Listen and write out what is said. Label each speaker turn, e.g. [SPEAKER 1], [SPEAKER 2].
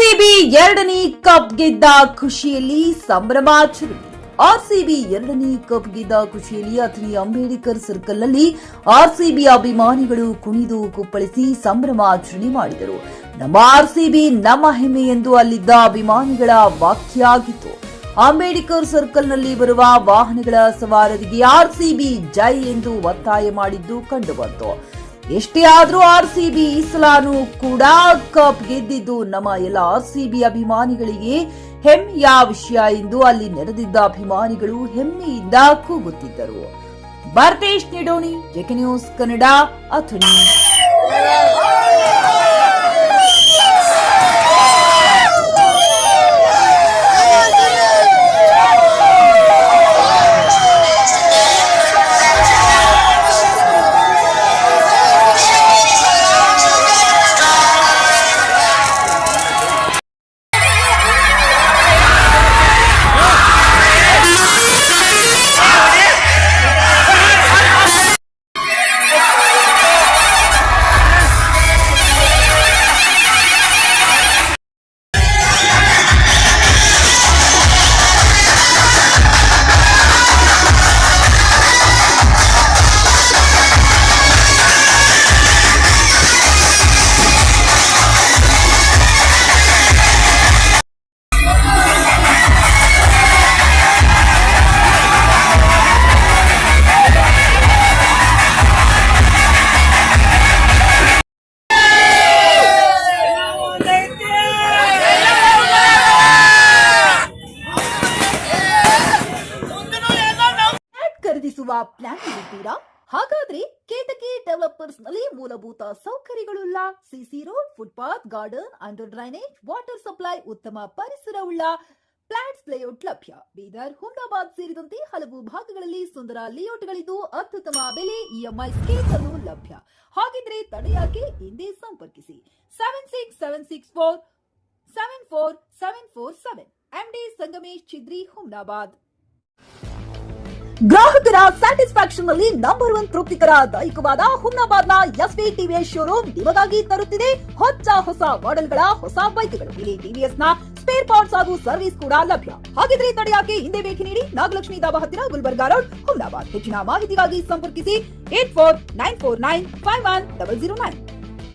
[SPEAKER 1] RCB ಎರಡನೇ cup ಗೆದ್ದ ಖುಷಿಯಲ್ಲಿ ಸಂಭ್ರಮಾಚರಣೆ. ಆರ್ಸಿಬಿ ಎರಡನೇ ಕಪ್ ಗೆದ್ದ ಖುಷಿಯಲ್ಲಿ ಅಥಣಿ ಅಂಬೇಡ್ಕರ್ ಸರ್ಕಲ್ನಲ್ಲಿ ಆರ್ಸಿಬಿ ಅಭಿಮಾನಿಗಳು ಕುಣಿದು ಕುಪ್ಪಳಿಸಿ ಸಂಭ್ರಮಾಚರಣೆ ಮಾಡಿದರು. ನಮ್ಮ ಆರ್ಸಿಬಿ ನಮ್ಮ ಹೆಮ್ಮೆ ಎಂದು ಅಲ್ಲಿದ್ದ ಅಭಿಮಾನಿಗಳ ವಾಕ್ಯ ಆಗಿತ್ತು. ಅಂಬೇಡ್ಕರ್ ಸರ್ಕಲ್ನಲ್ಲಿ ಬರುವ ವಾಹನಗಳ ಸವಾರರಿಗೆ ಆರ್ಸಿಬಿ ಜೈ ಎಂದು ಒತ್ತಾಯ ಮಾಡಿದ್ದು ಕಂಡುಬಂತು. ಎಷ್ಟೇ ಆದ್ರೂ ಆರ್ಸಿಬಿ ಈ ಸಲಾನು ಕೂಡ ಕಪ್ ಗೆದ್ದಿದ್ದು ನಮ್ಮ ಎಲ್ಲ ಆರ್ಸಿಬಿ ಅಭಿಮಾನಿಗಳಿಗೆ ಹೆಮ್ಮೆಯ ವಿಷಯ ಎಂದು ಅಲ್ಲಿ ನೆರೆದಿದ್ದ ಅಭಿಮಾನಿಗಳು ಹೆಮ್ಮೆಯಿಂದ ಕೂಗುತ್ತಿದ್ದರು. Bharatesh Nidoni, JK news Kannada, Athani. ಖರೀದಿಸುವ ಪ್ಲಾನ್ ಇದ್ದೀರಾ? ಹಾಗಾದ್ರೆ ಕೇತಕಿ ಡೆವಲಪರ್ಸ್ ನಲ್ಲಿ ಮೂಲಭೂತ ಸೌಕರ್ಯಗಳುಳ್ಳ CC road, footpath, garden, under drainage, water supply, ಉತ್ತಮ ಪರಿಸರವುಳ್ಳ ಫ್ಲಾಟ್ಸ್ ಲೇಔಟ್ ಲಭ್ಯ. ಬೀದರ್, ಹುಮ್ನಾಬಾದ್ ಸೇರಿದಂತೆ ಹಲವು ಭಾಗಗಳಲ್ಲಿ ಸುಂದರ ಲೇಔಟ್ಗಳಿದ್ದು ಅತ್ಯುತ್ತಮ ಬೆಲೆ, ಇಎಂಐ ಸ್ಕೀಮ್ಸ್ ಅನ್ನು ಲಭ್ಯ. ಹಾಗಿದ್ರೆ ತಡೆಯಾಕೆ? ಹಿಂದೆ ಸಂಪರ್ಕಿಸಿ 7676474747 ಎಂಡಿ ಸಂಗಮೇಶ್ ಚಿದ್ರಿ, ಹುಮ್ನಾಬಾದ್. ಗ್ರಾಹಕರ ಸ್ಯಾಟಿಸ್ಫ್ಯಾಕ್ಷನ್ ನಲ್ಲಿ ನಂಬರ್ 1 ತೃಪ್ತಿಕರ ದೈಹಿಕವಾದ ಹುಮ್ನಾಬಾದ್ನ ಎಸ್ವಿ ಟಿವಿಎಸ್ ಶೋರೂಮ್ ನಿಮಗಾಗಿ ತರುತ್ತಿದೆ ಹೊಸ ಮಾಡೆಲ್ಗಳ ಹೊಸ ಬೈಕ್ಗಳು. ಇಲ್ಲಿ ಟಿವಿಎಸ್ ನ ಸ್ಪೇರ್ ಪಾರ್ಟ್ಸ್ ಹಾಗೂ ಸರ್ವಿಸ್ ಕೂಡ ಲಭ್ಯ. ಹಾಗಿದ್ರೆ ತಡೆಯಾಕೆ? ಹಿಂದೆ ಭೇಟಿ ನೀಡಿ, ನಾಗಲಕ್ಷ್ಮಿ ಧಾಬಾ ಹತ್ತಿರ, ಗುಲ್ಬರ್ಗಾ ರೋಡ್, ಹುಮ್ನಾಬಾದ್. ಹೆಚ್ಚಿನ ಮಾಹಿತಿಗಾಗಿ ಸಂಪರ್ಕಿಸಿ 8494951009.